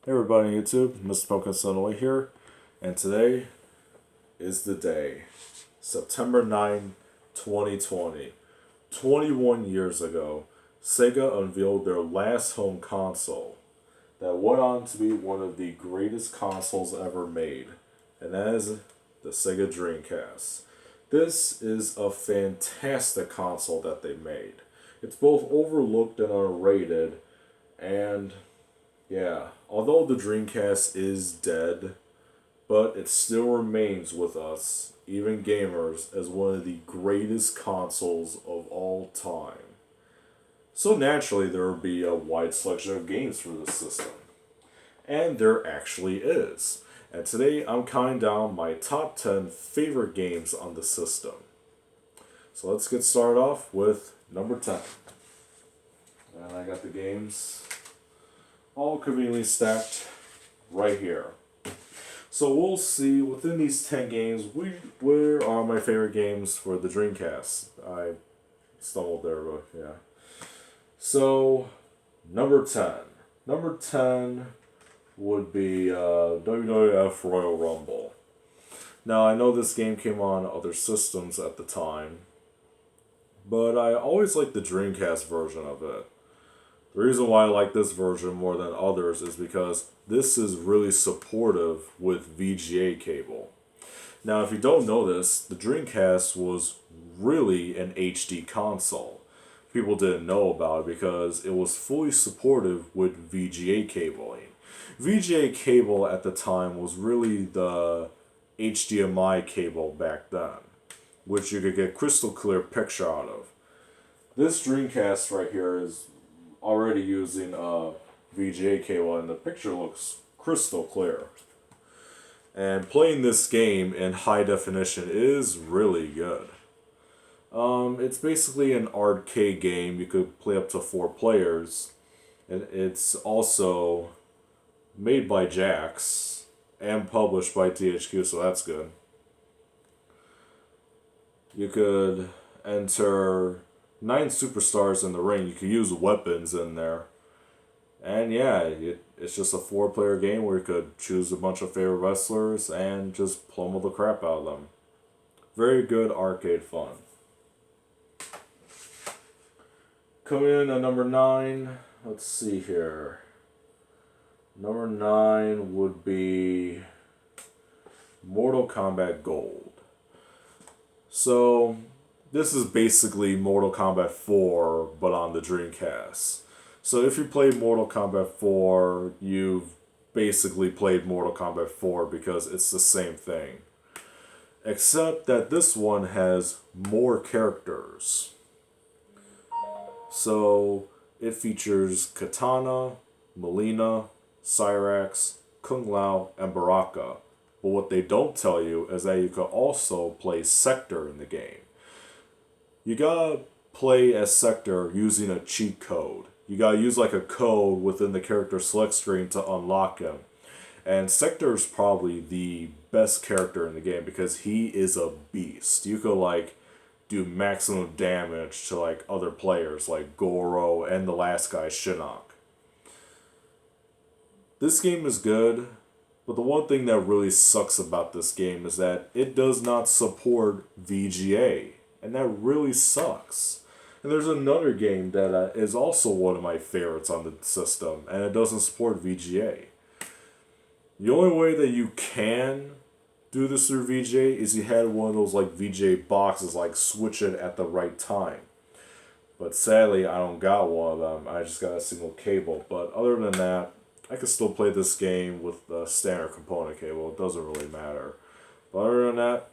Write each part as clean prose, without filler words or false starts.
Hey everybody on YouTube, Mr. Pumpkin Sunaway here, and today is the day, September 9, 2020. 21 years ago, Sega unveiled their last home console that went on to be one of the greatest consoles ever made, and that is the Sega Dreamcast. This is a fantastic console that they made. It's both overlooked and underrated, and yeah, although the Dreamcast is dead, but it still remains with us, even gamers, as one of the greatest consoles of all time. So naturally, there will be a wide selection of games for this system. And there actually is. And today I'm counting down my top 10 favorite games on the system. So let's get started off with number 10. And I got the games all conveniently stacked right here. So we'll see within these 10 games, where are my favorite games for the Dreamcast. I stumbled there, but yeah. So, number 10. Number 10 would be WWF Royal Rumble. Now, I know this game came on other systems at the time, but I always liked the Dreamcast version of it. The reason why I like this version more than others is because this is really supportive with VGA cable. Now, if you don't know this, the Dreamcast was really an HD console. People didn't know about it because it was fully supportive with VGA cabling. VGA cable at the time was really the HDMI cable back then, which you could get crystal clear picture out of. This Dreamcast right here is already using a VGA cable, and the picture looks crystal clear. And playing this game in high definition is really good. It's basically an arcade game. You could play up to 4 players. And it's also made by Jax and published by THQ, so that's good. You could enter 9 superstars in the ring. You could use weapons in there. And yeah, it's just a 4 player game where you could choose a bunch of favorite wrestlers and just pummel the crap out of them. Very good arcade fun. Coming in at number 9, let's see here. Number 9 would be Mortal Kombat Gold. So, this is basically Mortal Kombat 4, but on the Dreamcast. So if you played Mortal Kombat 4, you've basically played Mortal Kombat 4 because it's the same thing. Except that this one has more characters. So it features Katana, Melina, Cyrax, Kung Lao, and Baraka. But what they don't tell you is that you could also play Sector in the game. You gotta play as Sector using a cheat code. You gotta use like a code within the character select screen to unlock him. And Sector is probably the best character in the game because he is a beast. You could like do maximum damage to like other players like Goro and the last guy Shinnok. This game is good, but the one thing that really sucks about this game is that it does not support VGA, and that really sucks. And there's another game that is also one of my favorites on the system, and it doesn't support VGA. The only way that you can do this through VGA is you had one of those like VGA boxes, like switch it at the right time. But sadly, I don't got one of them. I just got a single cable. But other than that, I can still play this game with the standard component cable. It doesn't really matter. But other than that,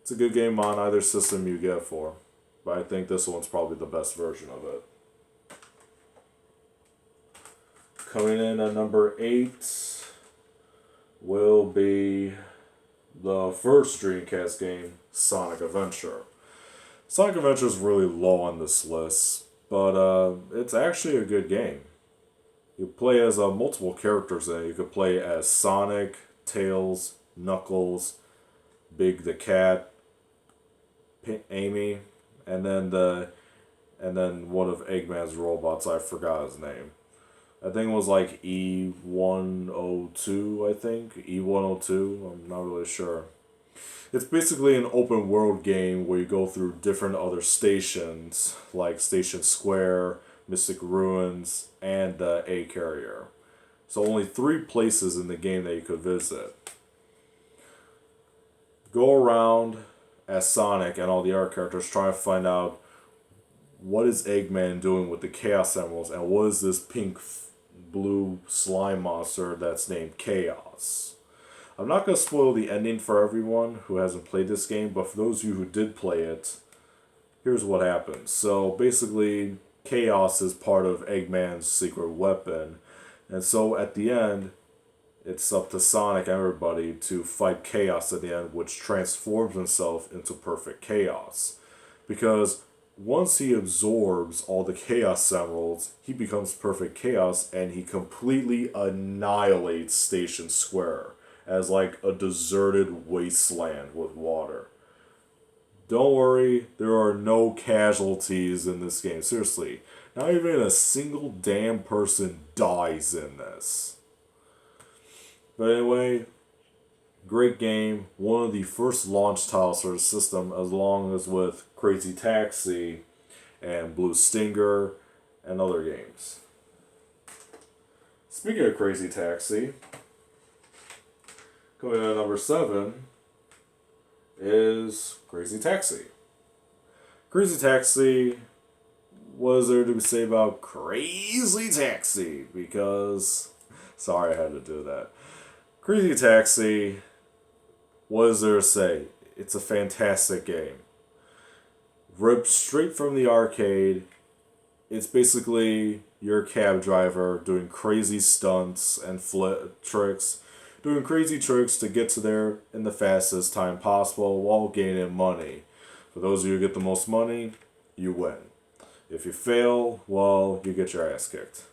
it's a good game on either system you get for. But I think this one's probably the best version of it. Coming in at number 8 will be the first Dreamcast game, Sonic Adventure. Sonic Adventure is really low on this list, but it's actually a good game. You play as multiple characters in it. You could play as Sonic, Tails, Knuckles, Big the Cat, Amy, and then one of Eggman's robots. I forgot his name. I think it was like E102, I think. E102, I'm not really sure. It's basically an open world game where you go through different other stations, like Station Square, Mystic Ruins, and the A Carrier. So only 3 places in the game that you could visit. Go around as Sonic and all the other characters trying to find out what is Eggman doing with the Chaos Emeralds and what is this pink blue slime monster that's named Chaos. I'm not going to spoil the ending for everyone who hasn't played this game, but for those of you who did play it, here's what happens. So basically, Chaos is part of Eggman's secret weapon, and so at the end, it's up to Sonic and everybody to fight Chaos at the end, which transforms himself into Perfect Chaos. Because once he absorbs all the Chaos Emeralds, he becomes Perfect Chaos and he completely annihilates Station Square as like a deserted wasteland with water. Don't worry, there are no casualties in this game. Seriously, not even a single damn person dies in this. But anyway, great game. One of the first launch titles for the system, as long as with Crazy Taxi and Blue Stinger and other games. Speaking of Crazy Taxi, coming in at number 7 is Crazy Taxi. Crazy Taxi, what is there to say about Crazy Taxi? Because, sorry I had to do that. Crazy Taxi, what is there to say? It's a fantastic game. Ripped straight from the arcade. It's basically your cab driver doing crazy stunts and flip tricks, doing crazy tricks to get to there in the fastest time possible while gaining money. For those of you who get the most money, you win. If you fail, well, you get your ass kicked.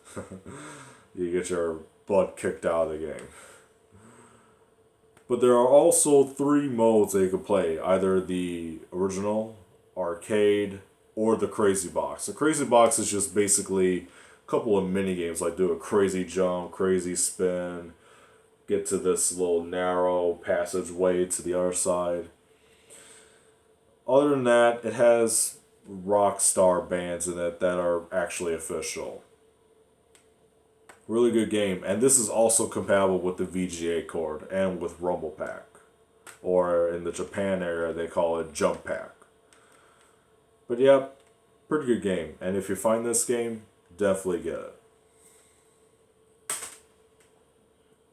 You get your butt kicked out of the game. But there are also 3 modes that you can play. Either the original, arcade, or the Crazy Box. The Crazy Box is just basically a couple of mini games, like do a crazy jump, crazy spin, get to this little narrow passageway to the other side. Other than that, it has rock star bands in it that are actually official. Really good game, and this is also compatible with the VGA cord and with Rumble Pack, or in the Japan area they call it Jump Pack. But yeah, pretty good game, and if you find this game, definitely get it.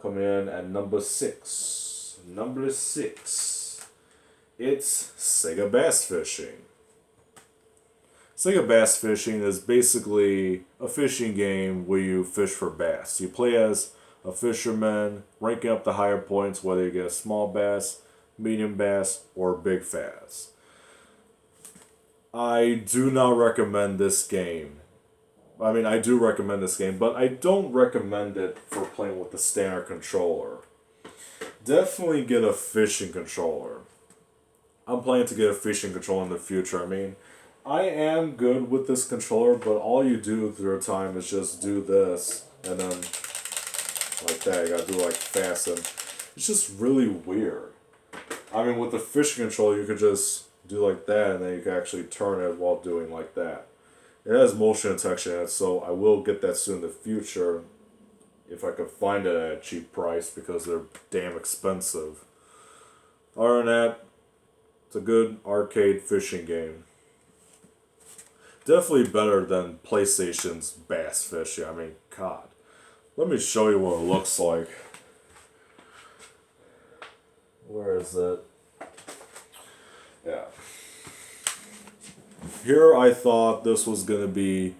Coming in at number 6. Number 6. It's Sega Bass Fishing. Sega Bass Fishing is basically a fishing game where you fish for bass. You play as a fisherman, ranking up the higher points, whether you get a small bass, medium bass, or big bass. I do not recommend this game. I mean, I do recommend this game, but I don't recommend it for playing with the standard controller. Definitely get a fishing controller. I'm planning to get a fishing controller in the future. I mean, I am good with this controller, but all you do through time is just do this, and then like that. You gotta do like fast, and it's just really weird. I mean, with the fishing controller, you could just do like that, and then you can actually turn it while doing like that. It has motion detection in it, so I will get that soon in the future if I could find it at a cheap price, because they're damn expensive. Other than that, it's a good arcade fishing game. Definitely better than PlayStation's Bass Fishing. I mean, God. Let me show you what it looks like. Where is it? Yeah. Here I thought this was going to be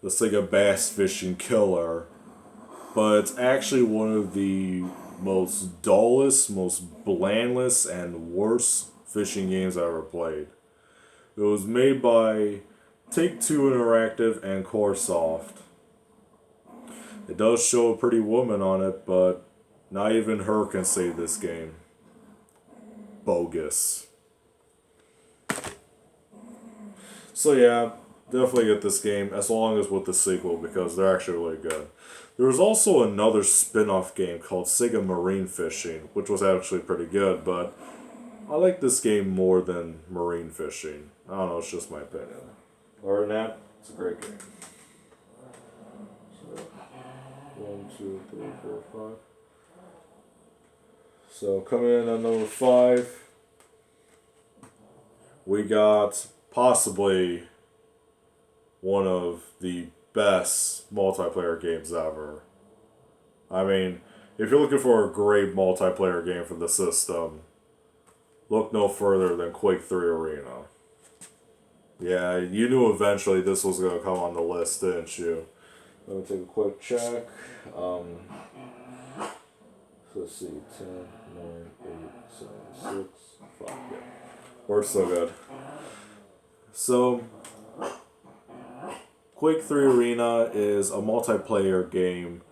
the Sega Bass Fishing killer, but it's actually one of the most dullest, most blandest, and worst fishing games I ever played. It was made by Take-Two Interactive and CoreSoft. It does show a pretty woman on it, but not even her can save this game. Bogus. So yeah, definitely get this game, as long as with the sequel, because they're actually really good. There was also another spin-off game called Sega Marine Fishing, which was actually pretty good, but I like this game more than Marine Fishing. I don't know, it's just my opinion. Other than that, it's a great game. So, 1, 2, 3, 4, 5. So coming in at number 5, we got possibly one of the best multiplayer games ever. I mean, if you're looking for a great multiplayer game for the system, look no further than Quake 3 Arena. Yeah, you knew eventually this was going to come on the list, didn't you? Let me take a quick check. So let's see, 10, 9, 8, 7, 6, 5, yeah. Works so good. So, Quake 3 Arena is a multiplayer game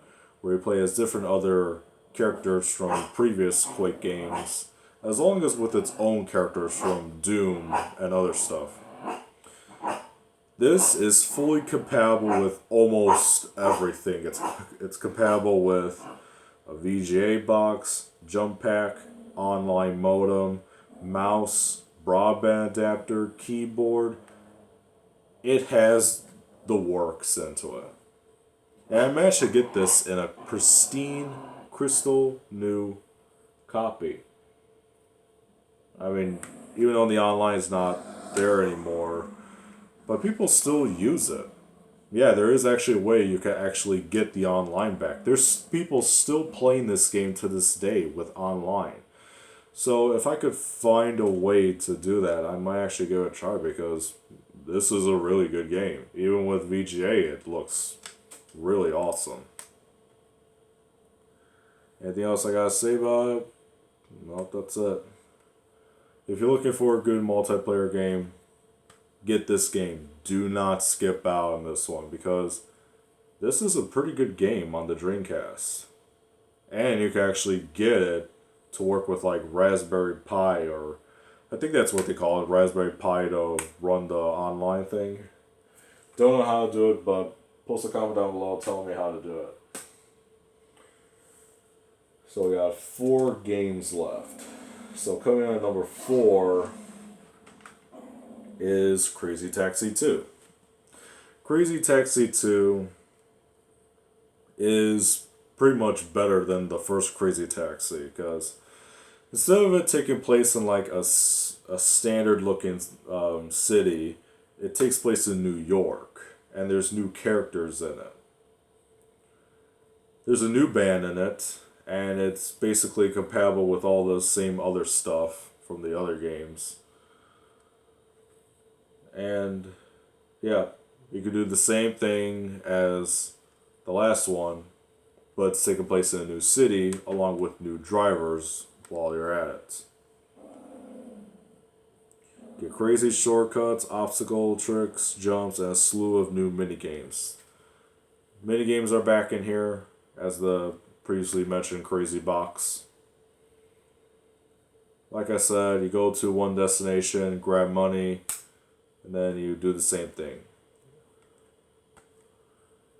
where you play as different other characters from previous Quake games, as long as with its own characters from Doom and other stuff. This is fully compatible with almost everything. It's compatible with a VGA box, jump pack, online modem, mouse, broadband adapter, keyboard. It has the works into it. And I managed to get this in a pristine, crystal new copy. I mean, even though the online is not there anymore, but people still use it. Yeah, there is actually a way you can actually get the online back. There's people still playing this game to this day with online. So if I could find a way to do that, I might actually give it a try because this is a really good game. Even with VGA, it looks really awesome. Anything else I gotta say about it? No, that's it. If you're looking for a good multiplayer game, get this game. Do not skip out on this one because this is a pretty good game on the Dreamcast. And you can actually get it to work with like Raspberry Pi, or I think that's what they call it, Raspberry Pi, to run the online thing. Don't know how to do it, but post a comment down below telling me how to do it. So we got 4 games left. So coming in at number 4 is Crazy Taxi 2. Crazy Taxi 2 is pretty much better than the first Crazy Taxi because instead of it taking place in like a standard looking city, it takes place in New York and there's new characters in it. There's a new band in it and it's basically compatible with all the same other stuff from the other games. And yeah, you can do the same thing as the last one, but it's taking place in a new city along with new drivers while you're at it. Get crazy shortcuts, obstacle tricks, jumps, and a slew of new minigames. Minigames are back in here as the previously mentioned crazy box. Like I said, you go to one destination, grab money, and then you do the same thing.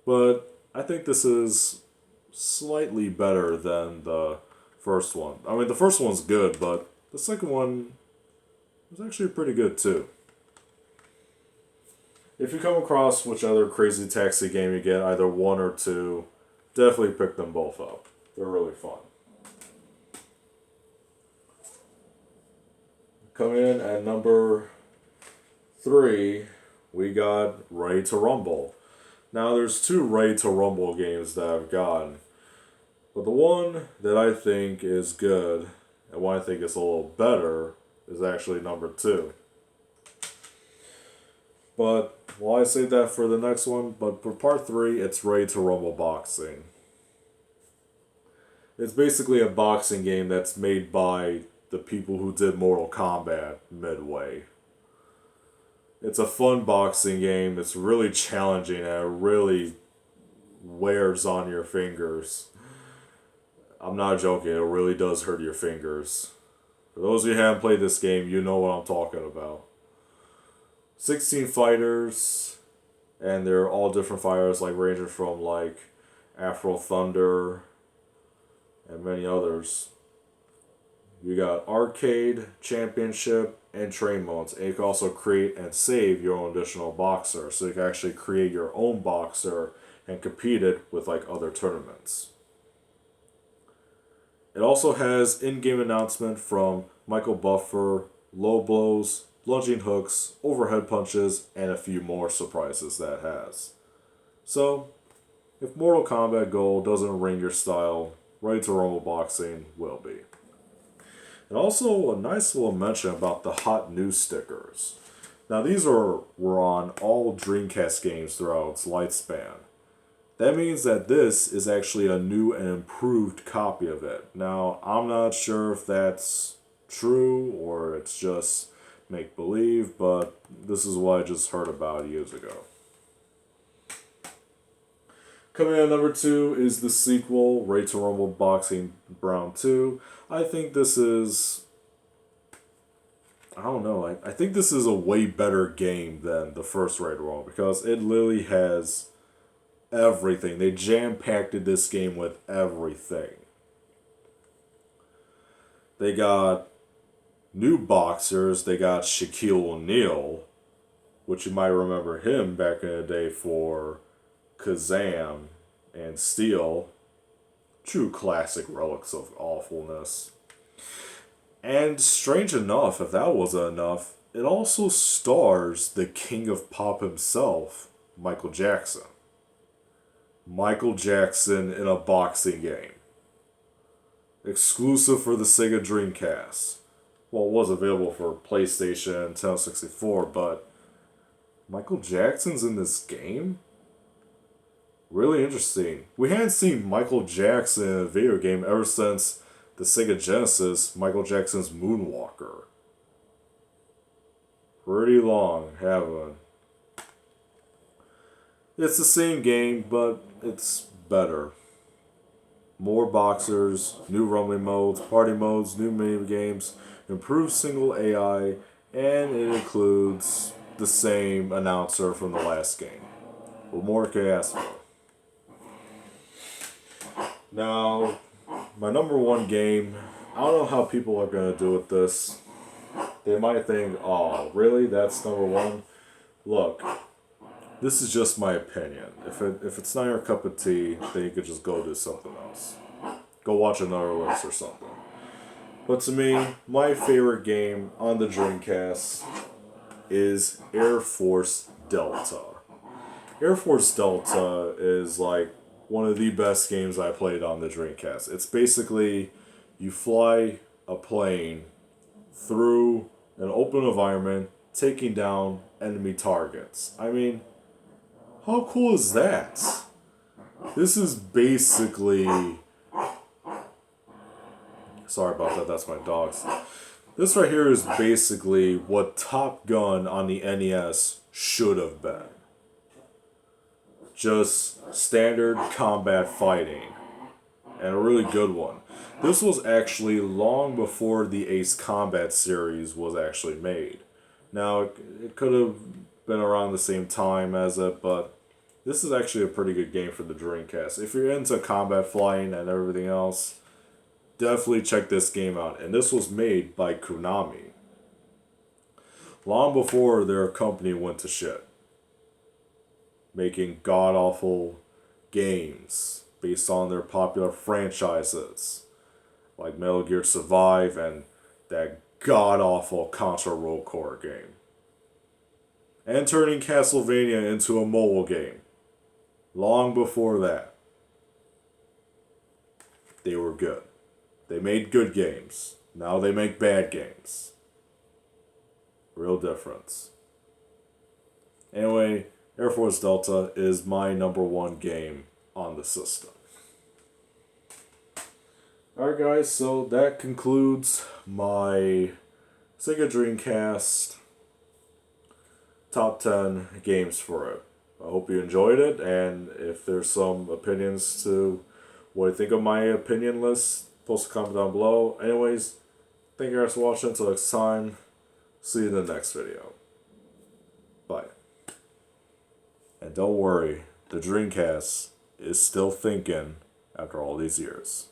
But I think this is slightly better than the first one. I mean, the first one's good, but the second one was actually pretty good too. If you come across which other Crazy Taxi game you get, either 1 or 2, definitely pick them both up. They're really fun. Coming in at number 3, we got Ready to Rumble. Now there's 2 Ready to Rumble games that I've gotten. But the one that I think is good, and one I think is a little better, is actually number 2. But, well, I say that for the next one, but for part 3, it's Ready to Rumble Boxing. It's basically a boxing game that's made by the people who did Mortal Kombat Midway. It's a fun boxing game. It's really challenging and it really wears on your fingers. I'm not joking, it really does hurt your fingers. For those of you who haven't played this game, you know what I'm talking about. 16 fighters, and they're all different fighters, like ranging from like Afro Thunder, and many others. You got Arcade, Championship, and Train modes. And you can also create and save your own additional boxer. So you can actually create your own boxer and compete it with like other tournaments. It also has in-game announcement from Michael Buffer, low blows, lunging hooks, overhead punches, and a few more surprises that has. So, if Mortal Kombat Gold doesn't ring your style, Ready to Rumble Boxing will be. And also a nice little mention about the hot news stickers. Now these were on all Dreamcast games throughout its lifespan. That means that this is actually a new and improved copy of it. Now, I'm not sure if that's true or it's just make-believe, but this is what I just heard about years ago. Coming in at number 2 is the sequel, Ready to Rumble Boxing Round 2. I think this is... I don't know, I think this is a way better game than the first Ready to Rumble because it literally has everything. They jam-packed this game with everything. They got new boxers. They got Shaquille O'Neal, which you might remember him back in the day for Kazam and Steel. True classic relics of awfulness. And strange enough, if that wasn't enough, it also stars the king of pop himself, Michael Jackson. Michael Jackson in a boxing game. Exclusive for the Sega Dreamcast. Well, it was available for PlayStation and Nintendo 64, but Michael Jackson's in this game? Really interesting. We hadn't seen Michael Jackson in a video game ever since the Sega Genesis, Michael Jackson's Moonwalker. Pretty long, haven't. It's the same game, but it's better. More boxers, new rumbling modes, party modes, new mini games, improved single AI, and it includes the same announcer from the last game. What more can you ask for? Now, my number 1 game, I don't know how people are going to do with this. They might think, oh, really? That's number 1? Look, this is just my opinion. If it's not your cup of tea, then you could just go do something else. Go watch another list or something. But to me, my favorite game on the Dreamcast is Air Force Delta. Air Force Delta is like one of the best games I played on the Dreamcast. It's basically you fly a plane through an open environment, taking down enemy targets. I mean, how cool is that? This is basically... Sorry about that, that's my dogs. This right here is basically what Top Gun on the NES should have been. Just standard combat fighting. And a really good one. This was actually long before the Ace Combat series was actually made. Now, it could have been around the same time as it, but this is actually a pretty good game for the Dreamcast. If you're into combat flying and everything else, definitely check this game out. And this was made by Konami. Long before their company went to shit. Making god-awful games based on their popular franchises. Like Metal Gear Survive and that god-awful Contra Roll Core game. And turning Castlevania into a mobile game. Long before that. They were good. They made good games. Now they make bad games. Real difference. Anyway, Air Force Delta is my number 1 game on the system. Alright guys, so that concludes my Sega Dreamcast top 10 games for it. I hope you enjoyed it, and if there's some opinions to what you think of my opinion list, post a comment down below. Anyways, thank you guys for watching. Until next time, see you in the next video. Bye. And don't worry, the Dreamcast is still thinking after all these years.